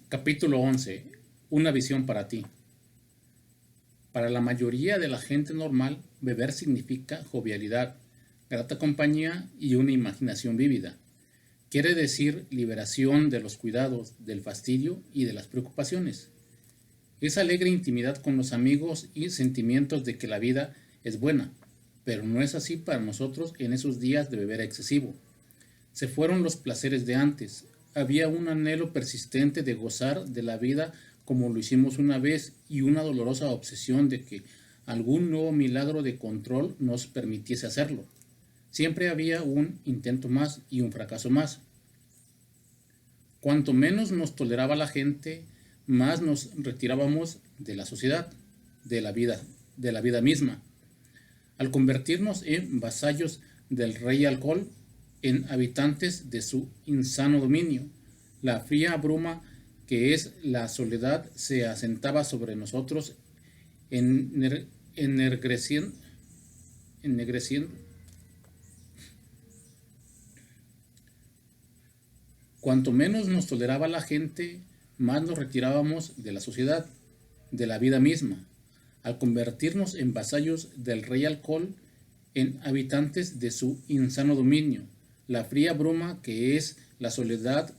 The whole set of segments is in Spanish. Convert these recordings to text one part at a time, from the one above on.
Capítulo 11. Una visión para ti. Para la mayoría de la gente normal, beber significa jovialidad, grata compañía y una imaginación vívida. Quiere decir liberación de los cuidados, del fastidio y de las preocupaciones. Es alegre intimidad con los amigos y sentimientos de que la vida es buena, pero no es así para nosotros en esos días de beber excesivo. Se fueron los placeres de antes. Había un anhelo persistente de gozar de la vida como lo hicimos una vez y una dolorosa obsesión de que algún nuevo milagro de control nos permitiese hacerlo. Siempre había un intento más y un fracaso más. Cuanto menos nos toleraba la gente, más nos retirábamos de la sociedad, de la vida misma. Al convertirnos en vasallos del rey alcohol, en habitantes de su insano dominio, la fría bruma que es la soledad se asentaba sobre nosotros, ennegreciendo. Cuanto menos nos toleraba la gente, más nos retirábamos de la sociedad, de la vida misma. Al convertirnos en vasallos del rey alcohol, en habitantes de su insano dominio, la fría bruma que es la soledad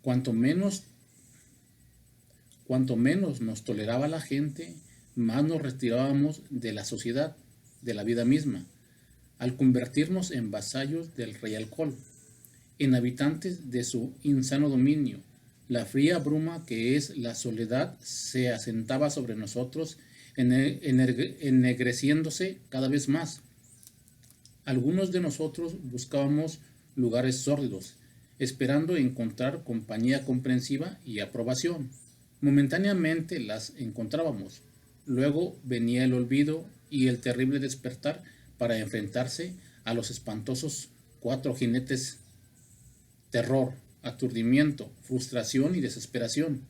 cuanto menos nos toleraba la gente, más nos retirábamos de la sociedad, de la vida misma, al convertirnos en vasallos del rey alcohol, en habitantes de su insano dominio. La fría bruma que es la soledad se asentaba sobre nosotros, ennegreciéndose cada vez más. Algunos de nosotros buscábamos lugares sórdidos, esperando encontrar compañía comprensiva y aprobación. Momentáneamente las encontrábamos. Luego venía el olvido y el terrible despertar para enfrentarse a los espantosos cuatro jinetes: terror, aturdimiento, frustración y desesperación.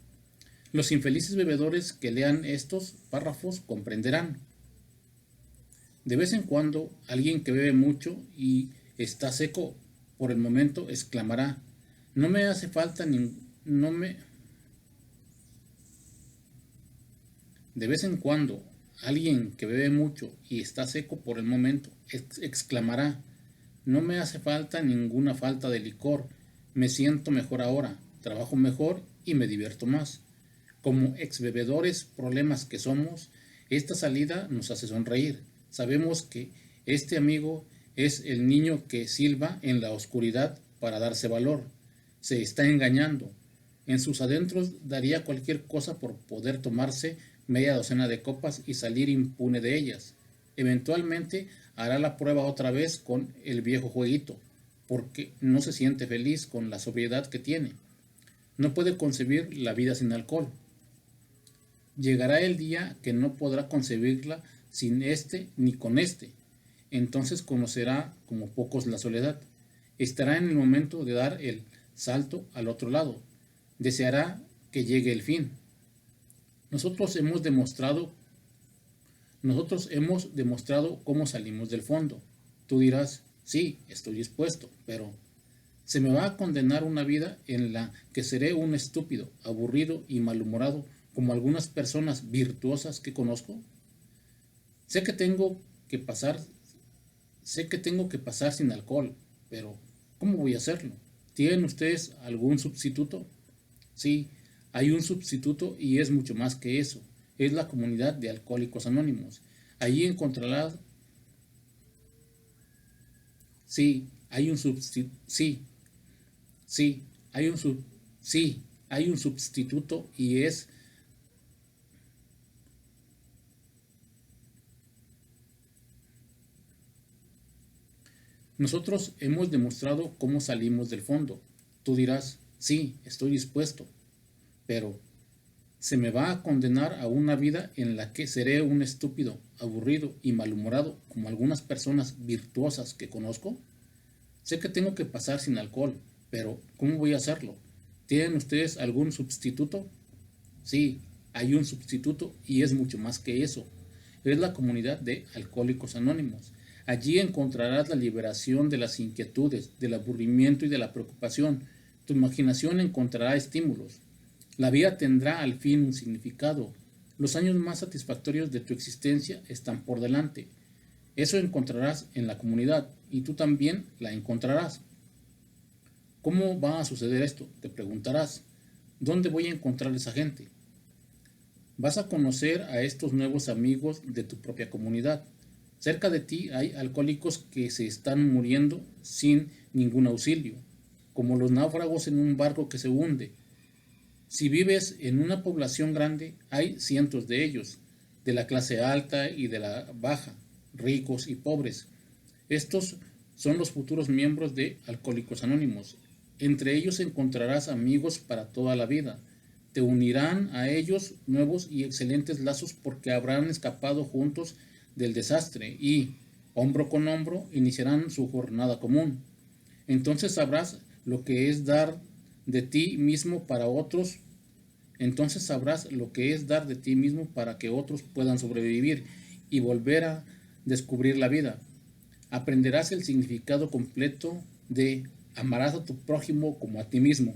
Los infelices bebedores que lean estos párrafos comprenderán. De vez en cuando, alguien que bebe mucho y está seco por el momento exclamará: no me hace falta no me... De vez en cuando, alguien que bebe mucho y está seco por el momento exclamará: no me hace falta ninguna falta de licor, me siento mejor ahora, trabajo mejor y me divierto más. Como exbebedores problemas que somos, esta salida nos hace sonreír. Sabemos que este amigo es el niño que silba en la oscuridad para darse valor. Se está engañando. En sus adentros daría cualquier cosa por poder tomarse media docena de copas y salir impune de ellas. Eventualmente hará la prueba otra vez con el viejo jueguito, porque no se siente feliz con la sobriedad que tiene. No puede concebir la vida sin alcohol. Llegará el día que no podrá concebirla sin este ni con este. Entonces conocerá como pocos la soledad. Estará en el momento de dar el salto al otro lado. Deseará que llegue el fin. Nosotros hemos demostrado cómo salimos del fondo. Tú dirás: sí, estoy dispuesto, pero ¿se me va a condenar una vida en la que seré un estúpido, aburrido y malhumorado como algunas personas virtuosas que conozco? Sé que tengo que pasar sin alcohol, pero ¿cómo voy a hacerlo? ¿Tienen ustedes algún sustituto? Sí, hay un sustituto y es mucho más que eso. Es la comunidad de Alcohólicos Anónimos. Allí encontrarás... Sí, hay un sustituto. Sí, hay un sustituto y es... Nosotros hemos demostrado cómo salimos del fondo. Tú dirás: sí, estoy dispuesto, pero ¿se me va a condenar a una vida en la que seré un estúpido, aburrido y malhumorado como algunas personas virtuosas que conozco? Sé que tengo que pasar sin alcohol, pero ¿cómo voy a hacerlo? ¿Tienen ustedes algún sustituto? Sí, hay un sustituto y es mucho más que eso. Es la comunidad de Alcohólicos Anónimos. Allí encontrarás la liberación de las inquietudes, del aburrimiento y de la preocupación. Tu imaginación encontrará estímulos. La vida tendrá al fin un significado. Los años más satisfactorios de tu existencia están por delante. Eso encontrarás en la comunidad y tú también la encontrarás. ¿Cómo va a suceder esto?, te preguntarás. ¿Dónde voy a encontrar esa gente? Vas a conocer a estos nuevos amigos de tu propia comunidad. Cerca de ti hay alcohólicos que se están muriendo sin ningún auxilio, como los náufragos en un barco que se hunde. Si vives en una población grande, hay cientos de ellos, de la clase alta y de la baja, ricos y pobres. Estos son los futuros miembros de Alcohólicos Anónimos. Entre ellos encontrarás amigos para toda la vida. Te unirán a ellos nuevos y excelentes lazos porque habrán escapado juntos del desastre y, hombro con hombro, iniciarán su jornada común. Entonces sabrás lo que es dar de ti mismo para otros. Entonces sabrás lo que es dar de ti mismo para que otros puedan sobrevivir y volver a descubrir la vida. Aprenderás el significado completo de amarás a tu prójimo como a ti mismo.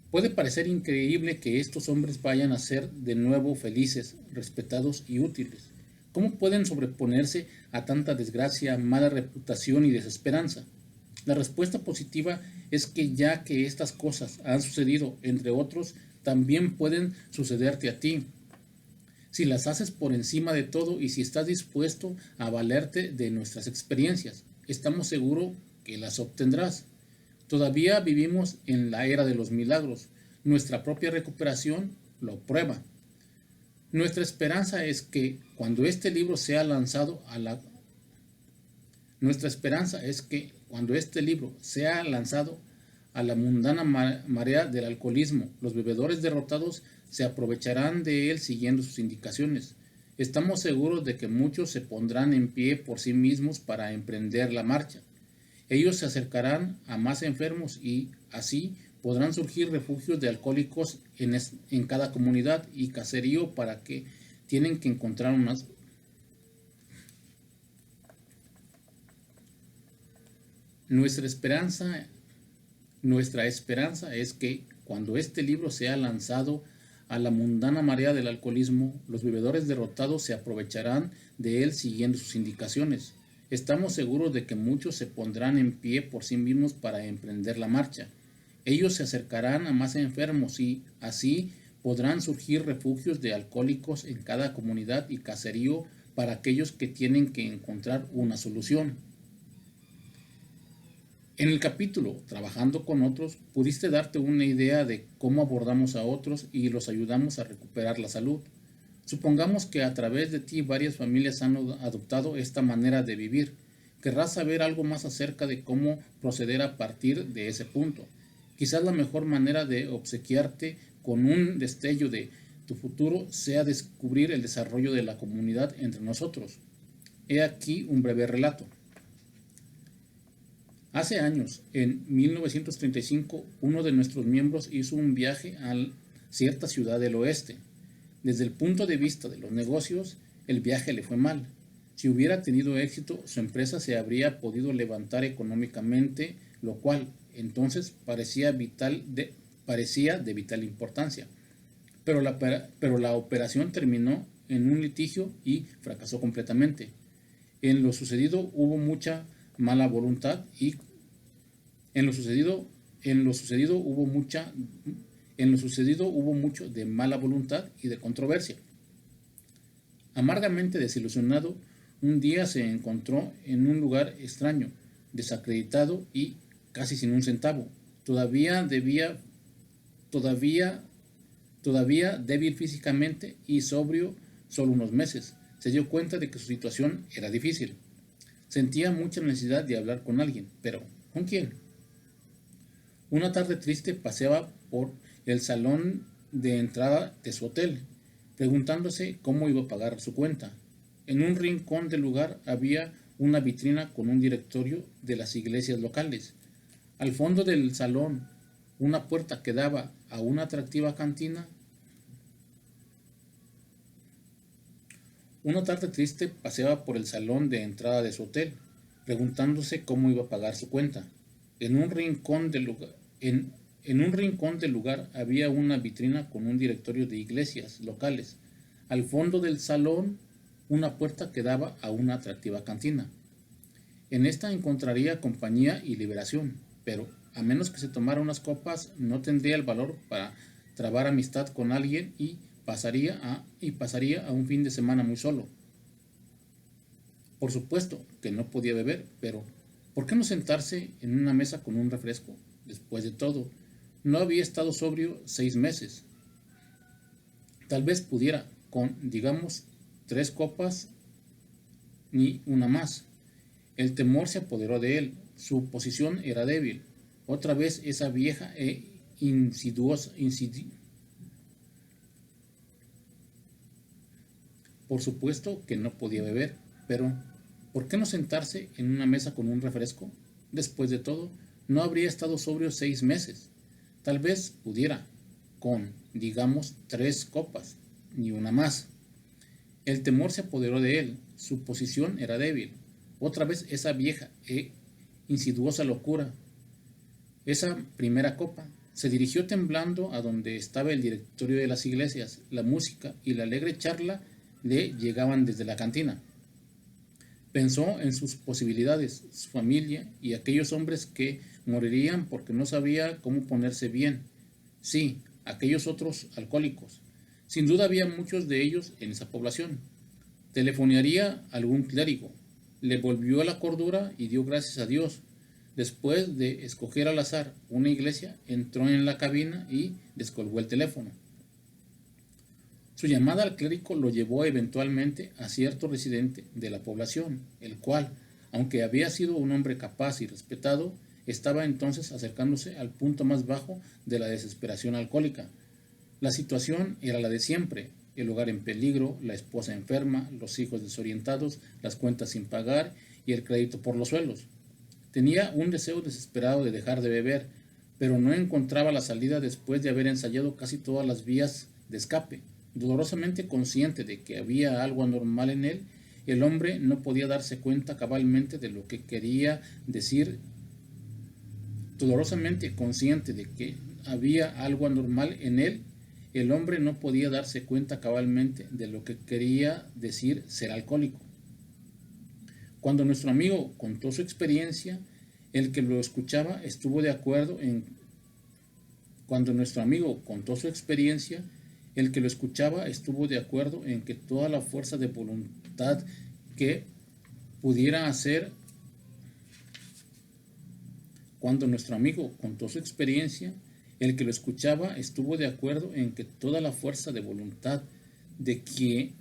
Puede parecer increíble que estos hombres vayan a ser de nuevo felices, respetados y útiles. ¿Cómo pueden sobreponerse a tanta desgracia, mala reputación y desesperanza? La respuesta positiva es que ya que estas cosas han sucedido, entre otros, también pueden sucederte a ti. Si las haces por encima de todo y si estás dispuesto a valerte de nuestras experiencias, estamos seguros que las obtendrás. Todavía vivimos en la era de los milagros. Nuestra propia recuperación lo prueba. Nuestra esperanza es que cuando este libro sea lanzado a la mundana marea del alcoholismo, los bebedores derrotados se aprovecharán de él siguiendo sus indicaciones. Estamos seguros de que muchos se pondrán en pie por sí mismos para emprender la marcha. Ellos se acercarán a más enfermos y así podrán surgir refugios de alcohólicos en cada comunidad y caserío para que tienen que encontrar unas. Nuestra esperanza es que cuando este libro sea lanzado a la mundana marea del alcoholismo, los bebedores derrotados se aprovecharán de él siguiendo sus indicaciones. Estamos seguros de que muchos se pondrán en pie por sí mismos para emprender la marcha. Ellos se acercarán a más enfermos y así podrán surgir refugios de alcohólicos en cada comunidad y caserío para aquellos que tienen que encontrar una solución. En el capítulo Trabajando con otros, pudiste darte una idea de cómo abordamos a otros y los ayudamos a recuperar la salud. Supongamos que a través de ti varias familias han adoptado esta manera de vivir. Querrás saber algo más acerca de cómo proceder a partir de ese punto. Quizás la mejor manera de obsequiarte con un destello de tu futuro sea descubrir el desarrollo de la comunidad entre nosotros. He aquí un breve relato. Hace años, en 1935, uno de nuestros miembros hizo un viaje a cierta ciudad del oeste. Desde el punto de vista de los negocios, el viaje le fue mal. Si hubiera tenido éxito, su empresa se habría podido levantar económicamente, lo cual entonces parecía de vital importancia. Pero la operación terminó en un litigio y fracasó completamente. En lo sucedido hubo mucha mala voluntad y hubo mucho de mala voluntad y de controversia. Amargamente desilusionado, un día se encontró en un lugar extraño, desacreditado y casi sin un centavo. Todavía débil físicamente y sobrio solo unos meses, se dio cuenta de que su situación era difícil. Sentía mucha necesidad de hablar con alguien, pero ¿con quién? Una tarde triste paseaba por el salón de entrada de su hotel, preguntándose cómo iba a pagar su cuenta. En un rincón del lugar había una vitrina con un directorio de las iglesias locales. Al fondo del salón, una puerta que daba a una atractiva cantina. Una tarde triste paseaba por el salón de entrada de su hotel, preguntándose cómo iba a pagar su cuenta. En un rincón del lugar, en un rincón del lugar había una vitrina con un directorio de iglesias locales. Al fondo del salón, una puerta que daba a una atractiva cantina. En esta encontraría compañía y liberación, pero a menos que se tomara unas copas, no tendría el valor para trabar amistad con alguien y pasaría a un fin de semana muy solo. Por supuesto que no podía beber, pero ¿por qué no sentarse en una mesa con un refresco? Después de todo, no había estado sobrio 6 meses. Tal vez pudiera, con, digamos, 3 copas ni una más. El temor se apoderó de él. Su posición era débil. Otra vez esa vieja e insidiosa. Por supuesto que no podía beber, pero ¿por qué no sentarse en una mesa con un refresco? Después de todo, no habría estado sobrio 6 meses. Tal vez pudiera, con, digamos, 3 copas, ni una más. El temor se apoderó de él. Su posición era débil. Otra vez esa vieja e insidiosa locura. Esa primera copa. Se dirigió temblando a donde estaba el directorio de las iglesias. La música y la alegre charla le llegaban desde la cantina. Pensó en sus posibilidades, su familia y aquellos hombres que morirían porque no sabía cómo ponerse bien. Sí, aquellos otros alcohólicos. Sin duda había muchos de ellos en esa población. Telefonearía a algún clérigo. Le volvió a la cordura y dio gracias a Dios. Después de escoger al azar una iglesia, entró en la cabina y descolgó el teléfono. Su llamada al clérigo lo llevó eventualmente a cierto residente de la población, el cual, aunque había sido un hombre capaz y respetado, estaba entonces acercándose al punto más bajo de la desesperación alcohólica. La situación era la de siempre: el hogar en peligro, la esposa enferma, los hijos desorientados, las cuentas sin pagar y el crédito por los suelos. Tenía un deseo desesperado de dejar de beber, pero no encontraba la salida después de haber ensayado casi todas las vías de escape. Dolorosamente consciente de que había algo anormal en él, el hombre no podía darse cuenta cabalmente de lo que quería decir. Dolorosamente consciente de que había algo anormal en él, el hombre no podía darse cuenta cabalmente de lo que quería decir ser alcohólico. Cuando nuestro amigo contó su experiencia, el que lo escuchaba estuvo de acuerdo en Cuando nuestro amigo contó su experiencia, el que lo escuchaba estuvo de acuerdo en que toda la fuerza de voluntad que pudiera hacer. Cuando nuestro amigo contó su experiencia, el que lo escuchaba estuvo de acuerdo en que toda la fuerza de voluntad de que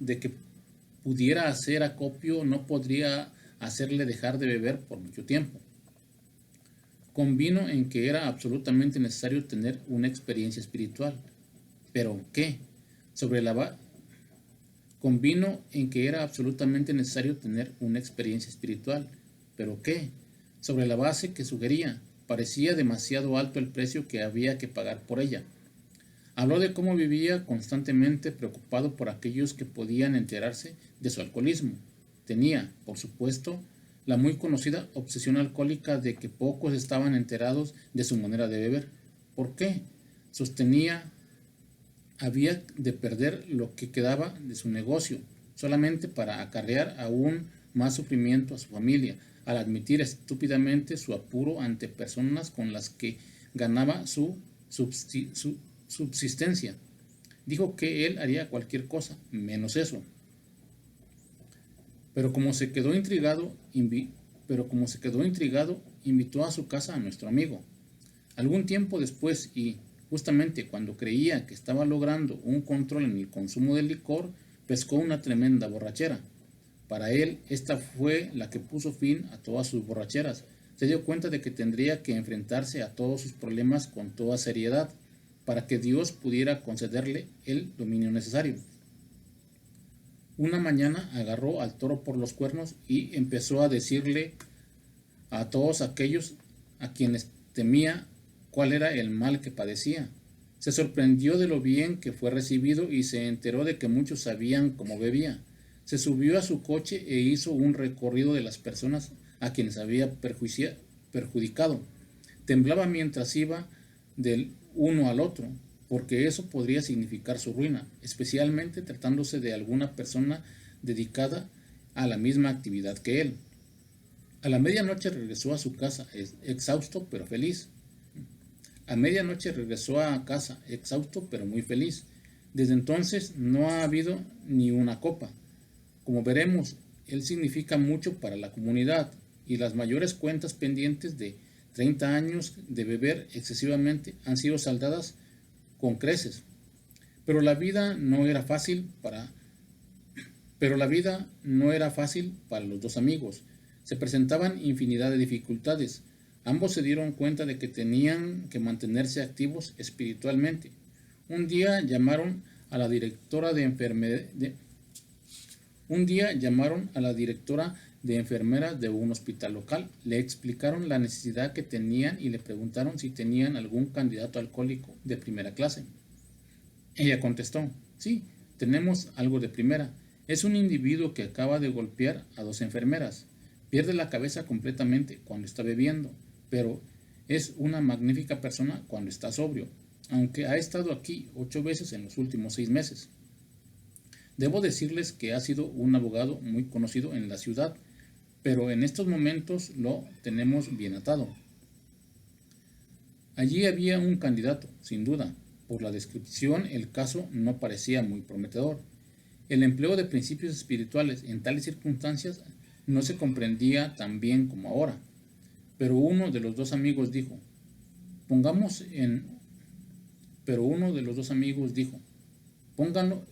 pudiera hacer acopio no podría hacerle dejar de beber por mucho tiempo. Convino en que era absolutamente necesario tener una experiencia espiritual. ¿Pero qué? Convino en que era absolutamente necesario tener una experiencia espiritual. ¿Pero qué? Sobre la base que sugería. Parecía demasiado alto el precio que había que pagar por ella. Habló de cómo vivía constantemente preocupado por aquellos que podían enterarse de su alcoholismo. Tenía, por supuesto, la muy conocida obsesión alcohólica de que pocos estaban enterados de su manera de beber. ¿Por qué? Sostenía, había de perder lo que quedaba de su negocio, solamente para acarrear aún más sufrimiento a su familia, al admitir estúpidamente su apuro ante personas con las que ganaba su subsistencia. Dijo que él haría cualquier cosa, menos eso. Pero como se quedó intrigado, invitó a su casa a nuestro amigo. Algún tiempo después, y justamente cuando creía que estaba logrando un control en el consumo del licor, pescó una tremenda borrachera. Para él, esta fue la que puso fin a todas sus borracheras. Se dio cuenta de que tendría que enfrentarse a todos sus problemas con toda seriedad, para que Dios pudiera concederle el dominio necesario. Una mañana agarró al toro por los cuernos y empezó a decirle a todos aquellos a quienes temía cuál era el mal que padecía. Se sorprendió de lo bien que fue recibido y se enteró de que muchos sabían cómo bebía. Se subió a su coche e hizo un recorrido de las personas a quienes había perjudicado. Temblaba mientras iba del uno al otro, porque eso podría significar su ruina, especialmente tratándose de alguna persona dedicada a la misma actividad que él. A la medianoche regresó a su casa, exhausto pero feliz. A medianoche regresó a casa, exhausto pero muy feliz. Desde entonces no ha habido ni una copa. Como veremos, él significa mucho para la comunidad y las mayores cuentas pendientes de 30 años de beber excesivamente han sido saldadas con creces. Pero la vida no era fácil para los dos amigos. Se presentaban infinidad de dificultades. Ambos se dieron cuenta de que tenían que mantenerse activos espiritualmente. Un día llamaron a la directora de enfermeras de un hospital local. Le explicaron la necesidad que tenían y le preguntaron si tenían algún candidato alcohólico de primera clase. Ella contestó: sí, tenemos algo de primera. Es un individuo que acaba de golpear a 2 enfermeras. Pierde la cabeza completamente cuando está bebiendo, pero es una magnífica persona cuando está sobrio, aunque ha estado aquí 8 veces en los últimos 6 meses. Debo decirles que ha sido un abogado muy conocido en la ciudad, pero en estos momentos lo tenemos bien atado. Allí había un candidato, sin duda. Por la descripción, el caso no parecía muy prometedor. El empleo de principios espirituales en tales circunstancias no se comprendía tan bien como ahora. Pero uno de los dos amigos dijo: pónganlo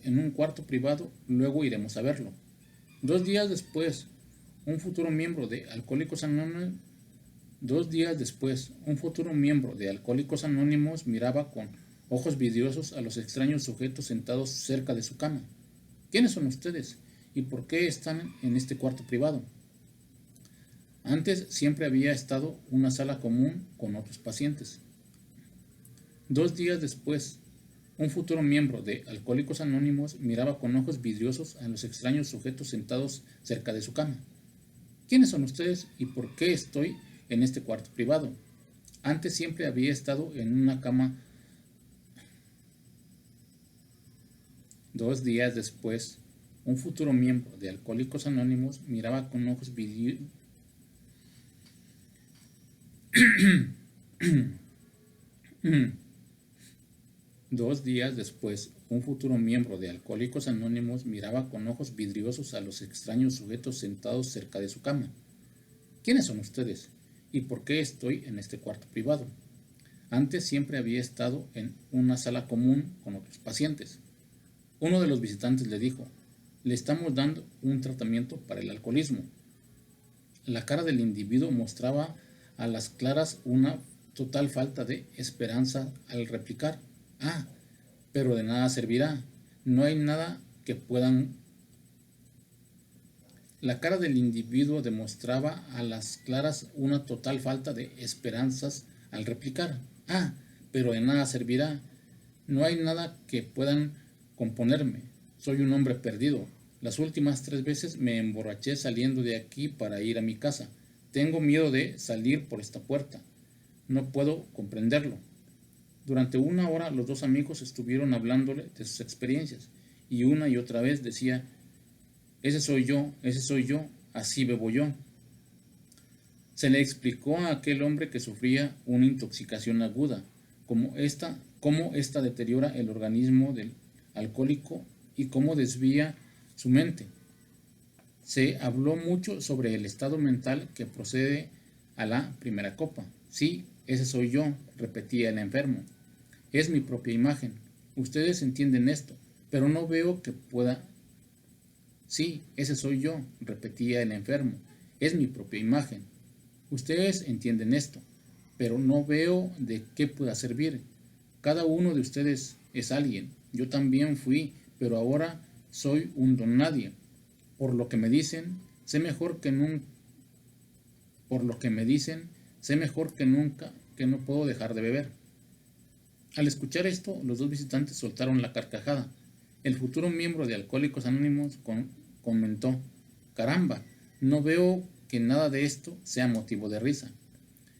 en un cuarto privado, luego iremos a verlo. 2 días después, un futuro miembro de Alcohólicos Anónimos miraba con ojos vidriosos a los extraños sujetos sentados cerca de su cama. ¿Quiénes son ustedes? ¿Y por qué están en este cuarto privado? Antes siempre había estado una sala común con otros pacientes. 2 días después, un futuro miembro de Alcohólicos Anónimos miraba con ojos vidriosos a los extraños sujetos sentados cerca de su cama. ¿Quiénes son ustedes y por qué estoy en este cuarto privado? Antes siempre había estado en una cama. 2 días después, un futuro miembro de Alcohólicos Anónimos miraba con ojos vidriosos. 2 días después, un futuro miembro de Alcohólicos Anónimos miraba con ojos vidriosos a los extraños sujetos sentados cerca de su cama. ¿Quiénes son ustedes? ¿Y por qué estoy en este cuarto privado? Antes siempre había estado en una sala común con otros pacientes. Uno de los visitantes le dijo: le estamos dando un tratamiento para el alcoholismo. La cara del individuo mostraba a las claras una total falta de esperanza al replicar: ah, pero de nada servirá. No hay nada que puedan. La cara del individuo demostraba a las claras una total falta de esperanzas al replicar: ah, pero de nada servirá. No hay nada que puedan componerme. Soy un hombre perdido. Las últimas 3 veces me emborraché saliendo de aquí para ir a mi casa. Tengo miedo de salir por esta puerta. No puedo comprenderlo. Durante 1 hora los 2 amigos estuvieron hablándole de sus experiencias, y una y otra vez decía: ese soy yo, así bebo yo. Se le explicó a aquel hombre que sufría una intoxicación aguda, cómo esta deteriora el organismo del alcohólico y cómo desvía su mente. Se habló mucho sobre el estado mental que procede a la primera copa. Sí, ese soy yo, repetía el enfermo. Es mi propia imagen. Ustedes entienden esto, pero no veo que pueda. Sí, ese soy yo, repetía el enfermo. Es mi propia imagen. Ustedes entienden esto, pero no veo de qué pueda servir. Cada uno de ustedes es alguien. Yo también fui, pero ahora soy un don nadie. Por lo que me dicen, sé mejor que nunca que no puedo dejar de beber. Al escuchar esto, los 2 visitantes soltaron la carcajada. El futuro miembro de Alcohólicos Anónimos comentó: «Caramba, no veo que nada de esto sea motivo de risa».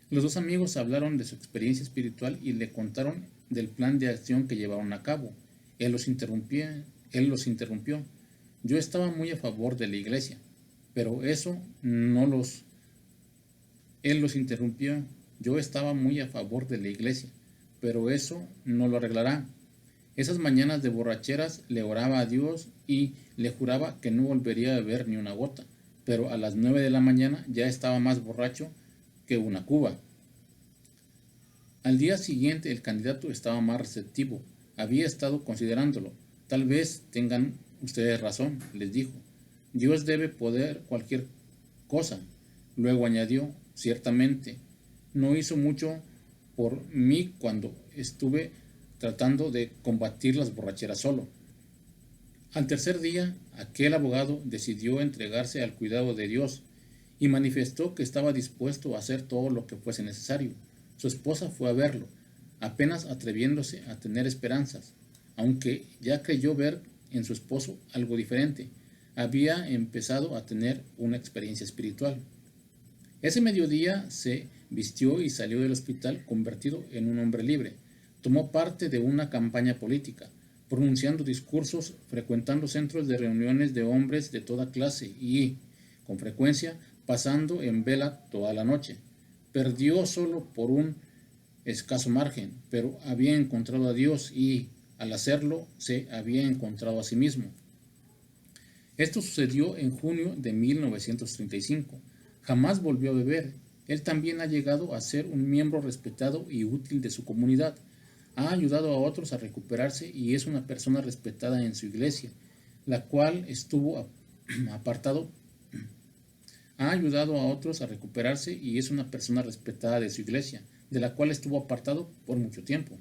Los dos amigos hablaron de su experiencia espiritual y le contaron del plan de acción que llevaron a cabo. Él los interrumpió. «Yo estaba muy a favor de la iglesia, pero eso no los...» Él los interrumpió. «Yo estaba muy a favor de la iglesia, pero eso no lo arreglará. Esas mañanas de borracheras le oraba a Dios y le juraba que no volvería a beber ni una gota, pero a las 9 de la mañana ya estaba más borracho que una cuba». Al día siguiente el candidato estaba más receptivo. Había estado considerándolo. «Tal vez tengan ustedes razón», les dijo. «Dios debe poder cualquier cosa». Luego añadió: «Ciertamente, no hizo mucho por mí cuando estuve tratando de combatir las borracheras solo». Al tercer día, aquel abogado decidió entregarse al cuidado de Dios y manifestó que estaba dispuesto a hacer todo lo que fuese necesario. Su esposa fue a verlo, apenas atreviéndose a tener esperanzas, aunque ya creyó ver en su esposo algo diferente. Había empezado a tener una experiencia espiritual. Ese mediodía se vistió y salió del hospital convertido en un hombre libre. Tomó parte de una campaña política, pronunciando discursos, frecuentando centros de reuniones de hombres de toda clase y, con frecuencia, pasando en vela toda la noche. Perdió solo por un escaso margen, pero había encontrado a Dios y, al hacerlo, se había encontrado a sí mismo. Esto sucedió en junio de 1935. Jamás volvió a beber. Él también ha llegado a ser un miembro respetado y útil de su comunidad. Ha ayudado a otros a recuperarse y es una persona respetada en su iglesia, la cual estuvo apartado. Ha ayudado a otros a recuperarse y es una persona respetada de su iglesia, de la cual estuvo apartado por mucho tiempo.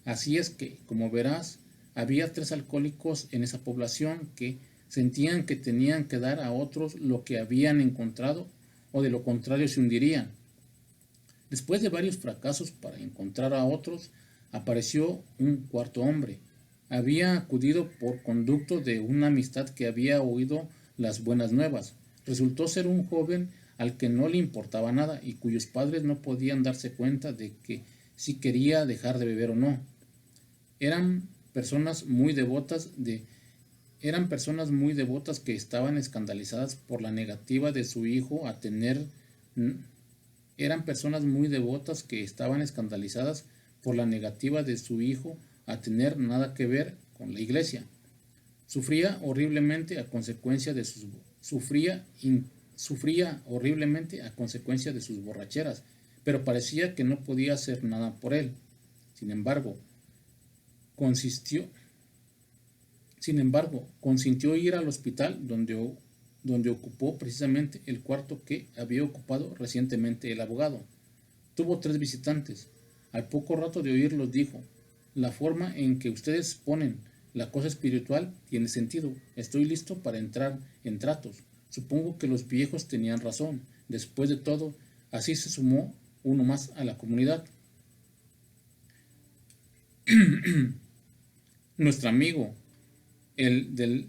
Así es que, como verás, había 3 alcohólicos en esa población que sentían que tenían que dar a otros lo que habían encontrado, o de lo contrario se hundirían. Después de varios fracasos para encontrar a otros, apareció un cuarto hombre. Había acudido por conducto de una amistad que había oído las buenas nuevas. Resultó ser un joven al que no le importaba nada y cuyos padres no podían darse cuenta de que si quería dejar de beber o no. Eran personas muy devotas que estaban escandalizadas por la negativa de su hijo a tener nada que ver con la iglesia. Sufría horriblemente a consecuencia de sus borracheras, pero parecía que no podía hacer nada por él. Sin embargo, consintió ir al hospital donde ocupó precisamente el cuarto que había ocupado recientemente el abogado. Tuvo 3 visitantes. Al poco rato de oírlos dijo: «La forma en que ustedes ponen la cosa espiritual tiene sentido. Estoy listo para entrar en tratos. Supongo que los viejos tenían razón. Después de todo, así se sumó uno más a la comunidad». Nuestro amigo, el del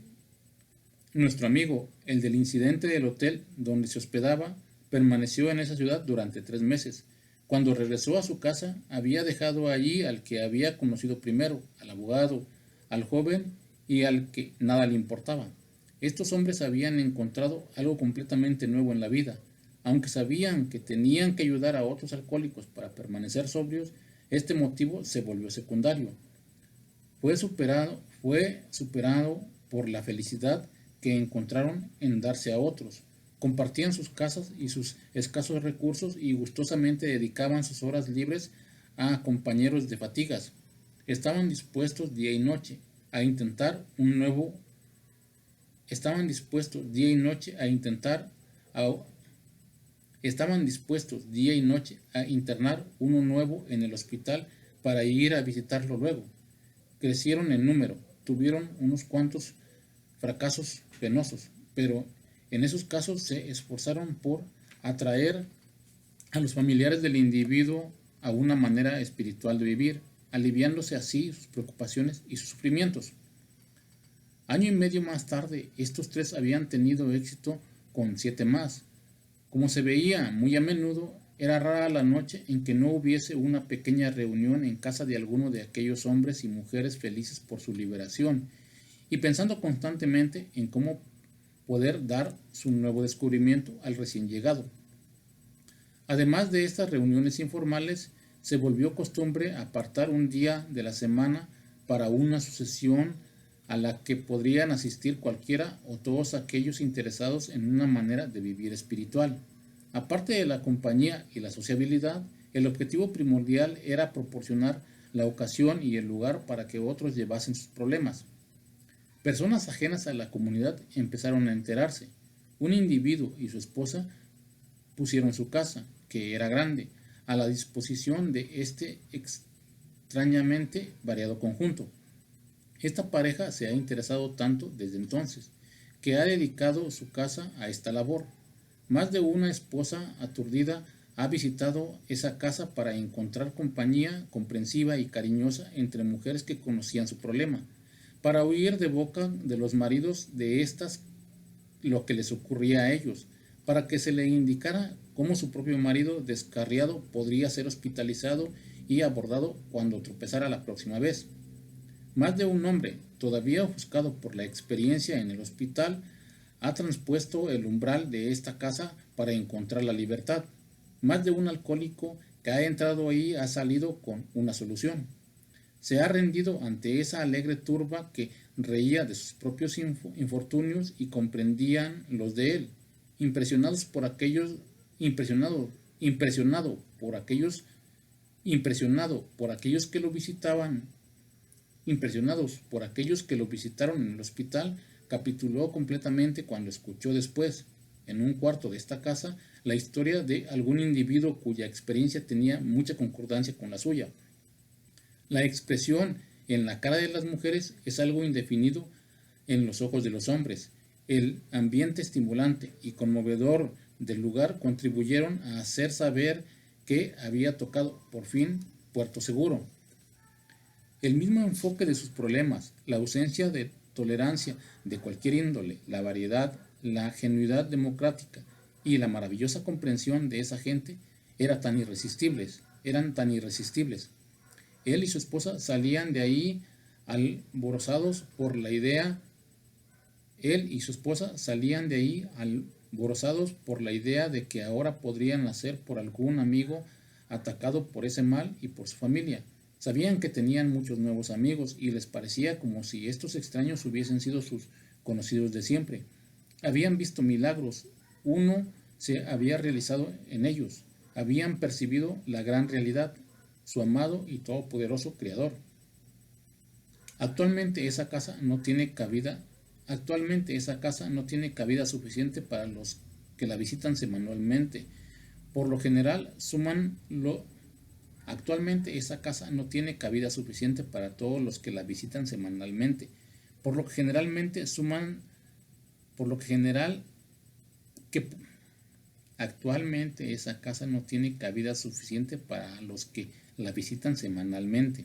incidente del hotel donde se hospedaba, permaneció en esa ciudad durante 3 meses. Cuando regresó a su casa, había dejado allí al que había conocido primero, al abogado, al joven y al que nada le importaba. Estos hombres habían encontrado algo completamente nuevo en la vida. Aunque sabían que tenían que ayudar a otros alcohólicos para permanecer sobrios, este motivo se volvió secundario. Fue superado por la felicidad que encontraron en darse a otros. Compartían sus casas y sus escasos recursos y gustosamente dedicaban sus horas libres a compañeros de fatigas. Estaban dispuestos día y noche a intentar internar uno nuevo en el hospital para ir a visitarlo luego. Crecieron en número, tuvieron unos cuantos fracasos penosos, pero en esos casos se esforzaron por atraer a los familiares del individuo a una manera espiritual de vivir, aliviándose así sus preocupaciones y sus sufrimientos. Año y medio más tarde, estos 3 habían tenido éxito con 7 más. Como se veía muy a menudo, era rara la noche en que no hubiese una pequeña reunión en casa de alguno de aquellos hombres y mujeres felices por su liberación, y pensando constantemente en cómo poder dar su nuevo descubrimiento al recién llegado. Además de estas reuniones informales, se volvió costumbre apartar un día de la semana para una sucesión a la que podrían asistir cualquiera o todos aquellos interesados en una manera de vivir espiritual. Aparte de la compañía y la sociabilidad, el objetivo primordial era proporcionar la ocasión y el lugar para que otros llevasen sus problemas. Personas ajenas a la comunidad empezaron a enterarse. Un individuo y su esposa pusieron su casa, que era grande, a la disposición de este extrañamente variado conjunto. Esta pareja se ha interesado tanto desde entonces, que ha dedicado su casa a esta labor. Más de una esposa aturdida ha visitado esa casa para encontrar compañía comprensiva y cariñosa entre mujeres que conocían su problema, para oír de boca de los maridos de estas lo que les ocurría a ellos, para que se le indicara cómo su propio marido descarriado podría ser hospitalizado y abordado cuando tropezara la próxima vez. Más de un hombre, todavía ofuscado por la experiencia en el hospital, ha transpuesto el umbral de esta casa para encontrar la libertad. Más de un alcohólico que ha entrado ahí ha salido con una solución. Se ha rendido ante esa alegre turba que reía de sus propios infortunios y comprendían los de él, impresionado por aquellos que lo visitaban, impresionados por aquellos que lo visitaron en el hospital. Capituló completamente cuando escuchó después, en un cuarto de esta casa, la historia de algún individuo cuya experiencia tenía mucha concordancia con la suya. La expresión en la cara de las mujeres es algo indefinido en los ojos de los hombres. El ambiente estimulante y conmovedor del lugar contribuyeron a hacer saber que había tocado, por fin, puerto seguro. El mismo enfoque de sus problemas, la ausencia de tolerancia de cualquier índole, la variedad, la genuidad democrática y la maravillosa comprensión de esa gente eran tan irresistibles. Él y su esposa salían de ahí alborozados por la idea de que ahora podrían nacer por algún amigo atacado por ese mal y por su familia. Sabían que tenían muchos nuevos amigos y les parecía como si estos extraños hubiesen sido sus conocidos de siempre. Habían visto milagros, uno se había realizado en ellos, habían percibido la gran realidad, su amado y todopoderoso Creador. Actualmente esa casa no tiene cabida suficiente para los que la visitan semanalmente. Por lo general Actualmente esa casa no tiene cabida suficiente para todos los que la visitan semanalmente. Por lo que Actualmente esa casa no tiene cabida suficiente para los que la visitan semanalmente,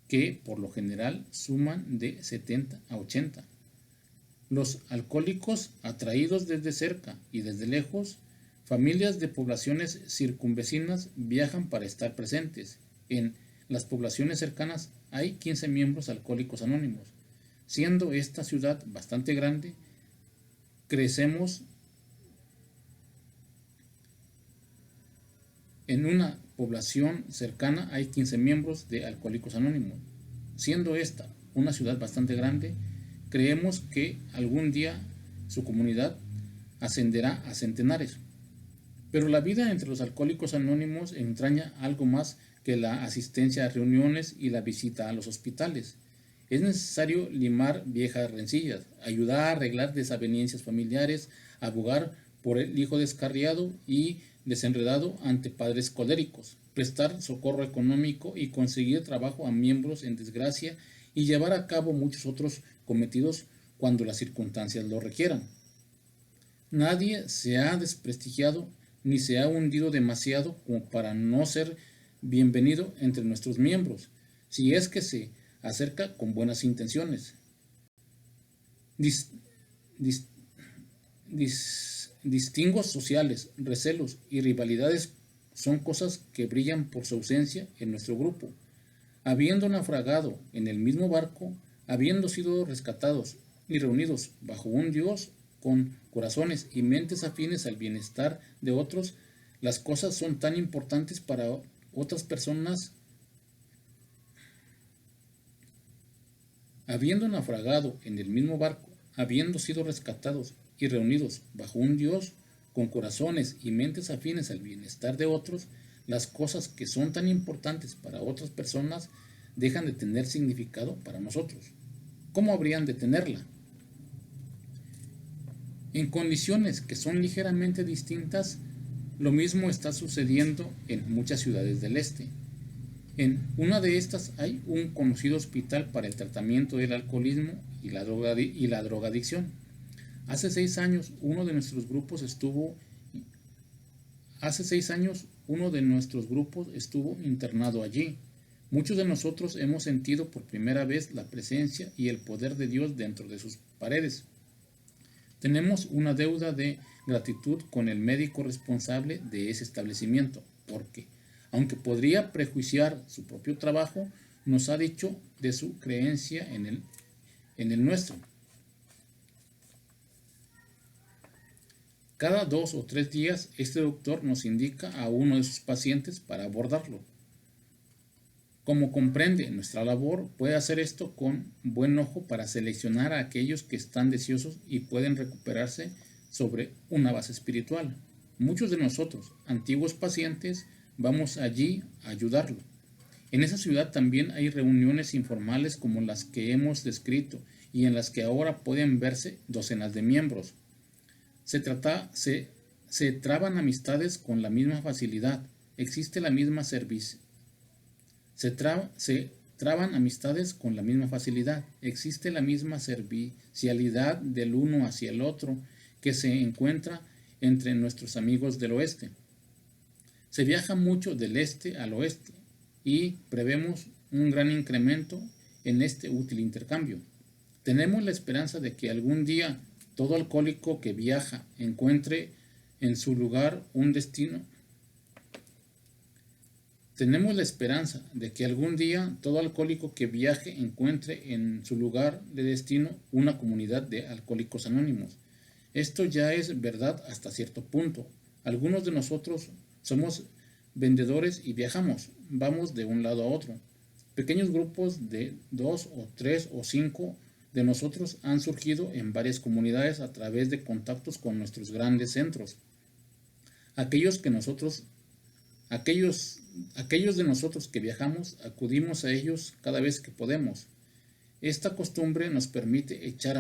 que por lo general suman de 70 a 80. Los alcohólicos atraídos desde cerca y desde lejos, familias de poblaciones circunvecinas viajan para estar presentes. En las poblaciones cercanas hay 15 miembros alcohólicos anónimos. Siendo esta ciudad bastante grande, crecemos en una población cercana hay 15 miembros de Alcohólicos Anónimos. Siendo esta una ciudad bastante grande, creemos que algún día su comunidad ascenderá a centenares. Pero la vida entre los Alcohólicos Anónimos entraña algo más que la asistencia a reuniones y la visita a los hospitales. Es necesario limar viejas rencillas, ayudar a arreglar desavenencias familiares, abogar por el hijo descarriado y desenredado ante padres coléricos, prestar socorro económico y conseguir trabajo a miembros en desgracia y llevar a cabo muchos otros cometidos cuando las circunstancias lo requieran. Nadie se ha desprestigiado ni se ha hundido demasiado como para no ser bienvenido entre nuestros miembros, si es que se acerca con buenas intenciones. Dis- dis- distingos sociales, recelos y rivalidades son cosas que brillan por su ausencia en nuestro grupo. Habiendo naufragado en el mismo barco, habiendo sido rescatados y reunidos bajo un Dios con corazones y mentes afines al bienestar de otros, las cosas son tan importantes para otras personas. Habiendo naufragado en el mismo barco, habiendo sido rescatados y reunidos bajo un Dios con corazones y mentes afines al bienestar de otros, las cosas que son tan importantes para otras personas dejan de tener significado para nosotros. ¿Cómo habrían de tenerla? En condiciones que son ligeramente distintas, lo mismo está sucediendo en muchas ciudades del este. En una de estas hay un conocido hospital para el tratamiento del alcoholismo y la drogadicción. Hace 6 años uno de nuestros grupos estuvo internado allí. Muchos de nosotros hemos sentido por primera vez la presencia y el poder de Dios dentro de sus paredes. Tenemos una deuda de gratitud con el médico responsable de ese establecimiento, porque, aunque podría prejuiciar su propio trabajo, nos ha dicho de su creencia en el nuestro. Cada 2 o 3 días, este doctor nos indica a uno de sus pacientes para abordarlo. Como comprende nuestra labor, puede hacer esto con buen ojo para seleccionar a aquellos que están deseosos y pueden recuperarse sobre una base espiritual. Muchos de nosotros, antiguos pacientes, vamos allí a ayudarlo. En esa ciudad también hay reuniones informales como las que hemos descrito y en las que ahora pueden verse docenas de miembros. Se traban amistades con la misma facilidad, existe la misma servicio. Se traban amistades con la misma facilidad, existe la misma servicialidad del uno hacia el otro que se encuentra entre nuestros amigos del oeste. Se viaja mucho del este al oeste y prevemos un gran incremento en este útil intercambio. Tenemos la esperanza de que algún día todo alcohólico que viaja encuentre en su lugar un destino. Tenemos la esperanza de que algún día todo alcohólico que viaje encuentre en su lugar de destino una comunidad de alcohólicos anónimos. Esto ya es verdad hasta cierto punto. Algunos de nosotros somos vendedores y viajamos, vamos de un lado a otro. Pequeños grupos de 2 o 3 o 5 de nosotros han surgido en varias comunidades a través de contactos con nuestros grandes centros. Aquellos de nosotros que viajamos acudimos a ellos cada vez que podemos. Esta costumbre nos permite echar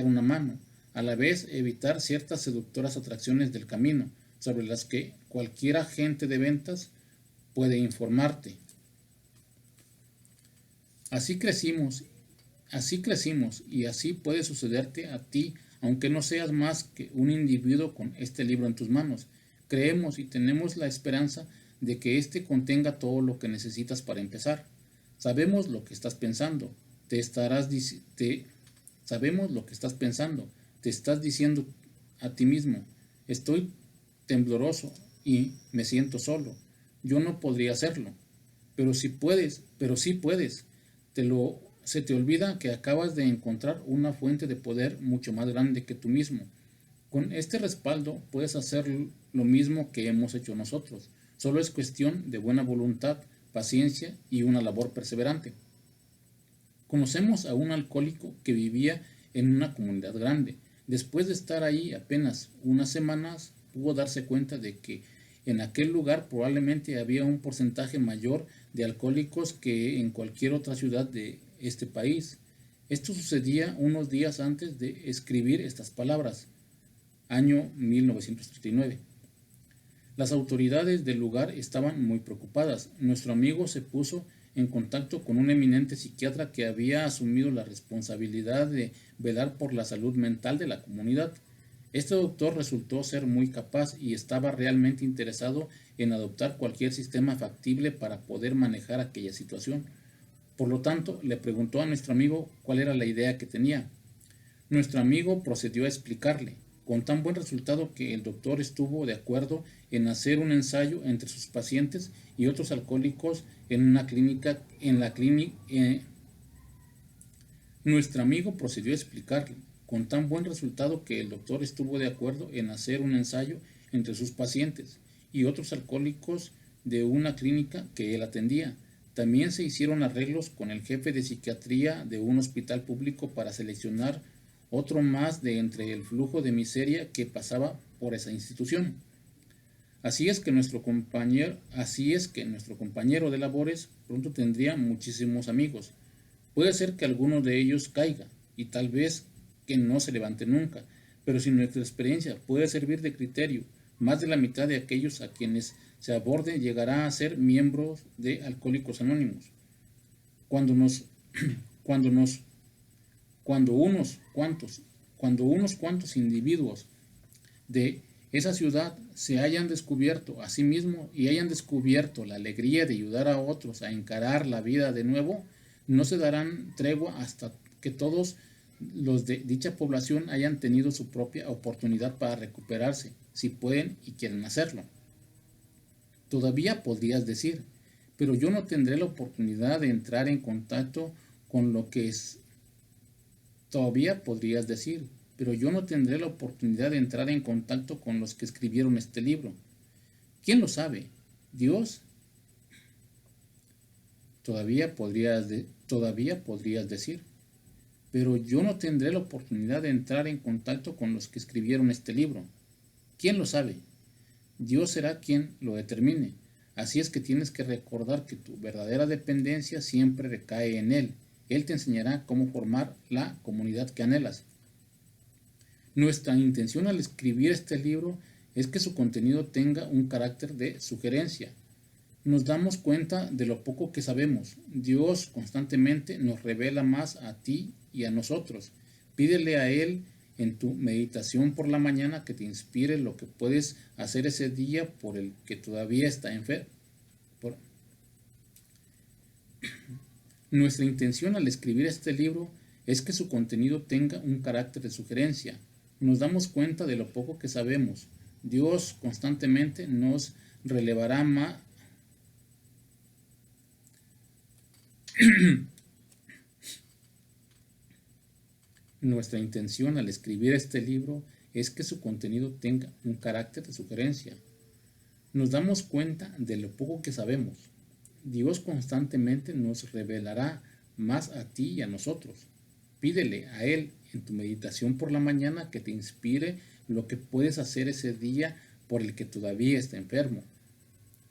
una mano, a la vez evitar ciertas seductoras atracciones del camino, sobre las que cualquier agente de ventas puede informarte. Así crecimos y así puede sucederte a ti, aunque no seas más que un individuo con este libro en tus manos. Creemos y tenemos la esperanza de que éste contenga todo lo que necesitas para empezar. Sabemos lo que estás pensando. Sabemos lo que estás pensando. Te estás diciendo a ti mismo: estoy tembloroso y me siento solo. Yo no podría hacerlo. Pero sí puedes. Se te olvida que acabas de encontrar una fuente de poder mucho más grande que tú mismo. Con este respaldo puedes hacer lo mismo que hemos hecho nosotros. Solo es cuestión de buena voluntad, paciencia y una labor perseverante. Conocemos a un alcohólico que vivía en una comunidad grande. Después de estar ahí apenas unas semanas, pudo darse cuenta de que en aquel lugar probablemente había un porcentaje mayor de alcohólicos que en cualquier otra ciudad de este país. Esto sucedía unos días antes de escribir estas palabras, año 1939. Las autoridades del lugar estaban muy preocupadas. Nuestro amigo se puso en contacto con un eminente psiquiatra que había asumido la responsabilidad de velar por la salud mental de la comunidad. Este doctor resultó ser muy capaz y estaba realmente interesado en adoptar cualquier sistema factible para poder manejar aquella situación. Por lo tanto, le preguntó a nuestro amigo cuál era la idea que tenía. Nuestro amigo procedió a explicarle, con tan buen resultado que el doctor estuvo de acuerdo en hacer un ensayo entre sus pacientes y otros alcohólicos en una clínica, Nuestro amigo procedió a explicarle, con tan buen resultado que el doctor estuvo de acuerdo en hacer un ensayo entre sus pacientes y otros alcohólicos de una clínica que él atendía. También se hicieron arreglos con el jefe de psiquiatría de un hospital público para seleccionar otro más de entre el flujo de miseria que pasaba por esa institución. Así es que nuestro compañero de labores pronto tendría muchísimos amigos. Puede ser que alguno de ellos caiga y tal vez que no se levante nunca, pero si nuestra experiencia puede servir de criterio, más de la mitad de aquellos a quienes se aborde llegará a ser miembros de Alcohólicos Anónimos. Cuando unos cuantos individuos de esa ciudad se hayan descubierto a sí mismos y hayan descubierto la alegría de ayudar a otros a encarar la vida de nuevo, no se darán tregua hasta que todos los de dicha población hayan tenido su propia oportunidad para recuperarse, si pueden y quieren hacerlo. Todavía podrías decir, pero yo no tendré la oportunidad de entrar en contacto con lo que es. Todavía podrías decir, pero yo no tendré la oportunidad de entrar en contacto con los que escribieron este libro. ¿Quién lo sabe? ¿Dios? Todavía podrías decir, pero yo no tendré la oportunidad de entrar en contacto con los que escribieron este libro. ¿Quién lo sabe? Dios será quien lo determine. Así es que tienes que recordar que tu verdadera dependencia siempre recae en Él. Él te enseñará cómo formar la comunidad que anhelas. Nuestra intención al escribir este libro es que su contenido tenga un carácter de sugerencia. Nos damos cuenta de lo poco que sabemos. Dios constantemente nos revela más a ti y a nosotros. Pídele a Él en tu meditación por la mañana que te inspire lo que puedes hacer ese día por el que todavía está enfermo. Nuestra intención al escribir este libro es que su contenido tenga un carácter de sugerencia. Nos damos cuenta de lo poco que sabemos. Dios constantemente nos relevará más. Nuestra intención al escribir este libro es que su contenido tenga un carácter de sugerencia. Nos damos cuenta de lo poco que sabemos. Dios constantemente nos revelará más a ti y a nosotros. Pídele a Él en tu meditación por la mañana que te inspire lo que puedes hacer ese día por el que todavía está enfermo.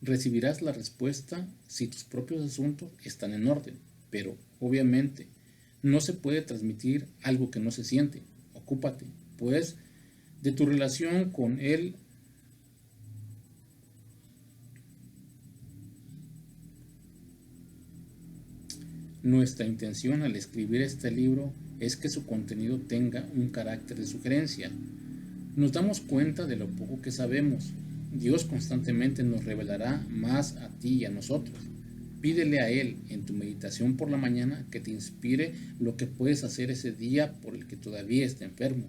Recibirás la respuesta si tus propios asuntos están en orden, pero obviamente no se puede transmitir algo que no se siente. Ocúpate, pues, de tu relación con Él. Nuestra intención al escribir este libro es que su contenido tenga un carácter de sugerencia. Nos damos cuenta de lo poco que sabemos. Dios constantemente nos revelará más a ti y a nosotros. Pídele a Él en tu meditación por la mañana que te inspire lo que puedes hacer ese día por el que todavía está enfermo.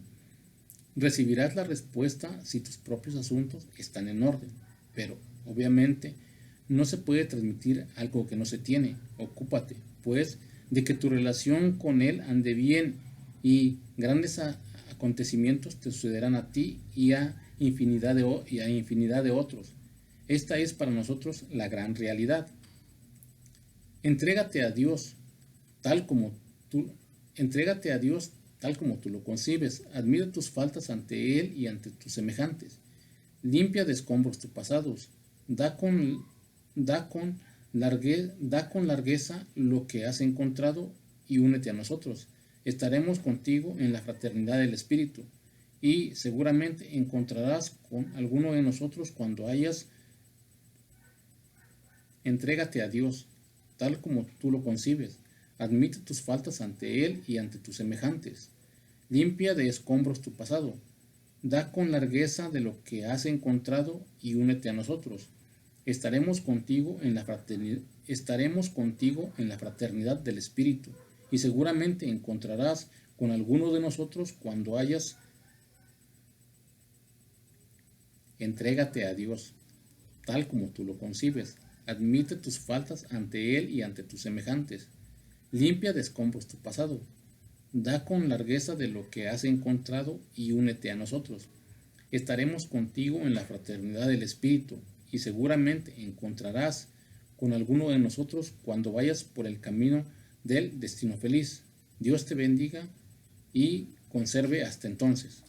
Recibirás la respuesta si tus propios asuntos están en orden, pero obviamente no se puede transmitir algo que no se tiene. Ocúpate, pues, de que tu relación con Él ande bien y grandes acontecimientos te sucederán a ti y a infinidad de otros. Esta es para nosotros la gran realidad. Entrégate a Dios tal como tú lo concibes. Admira tus faltas ante Él y ante tus semejantes. Limpia de escombros tus pasados. Da con largueza lo que has encontrado y únete a nosotros. Estaremos contigo en la fraternidad del Espíritu y seguramente encontrarás con alguno de nosotros cuando hayas. Entrégate a Dios tal como tú lo concibes. Admite tus faltas ante Él y ante tus semejantes. Limpia de escombros tu pasado. Da con largueza de lo que has encontrado y únete a nosotros. estaremos contigo en la fraternidad del Espíritu, y seguramente encontrarás con alguno de nosotros cuando hayas. Entrégate a Dios, tal como tú lo concibes. Admite tus faltas ante Él y ante tus semejantes. Limpia de escombros tu pasado. Da con largueza de lo que has encontrado y únete a nosotros. Estaremos contigo en la fraternidad del Espíritu, y seguramente encontrarás con alguno de nosotros cuando vayas por el camino del destino feliz. Dios te bendiga y conserve hasta entonces.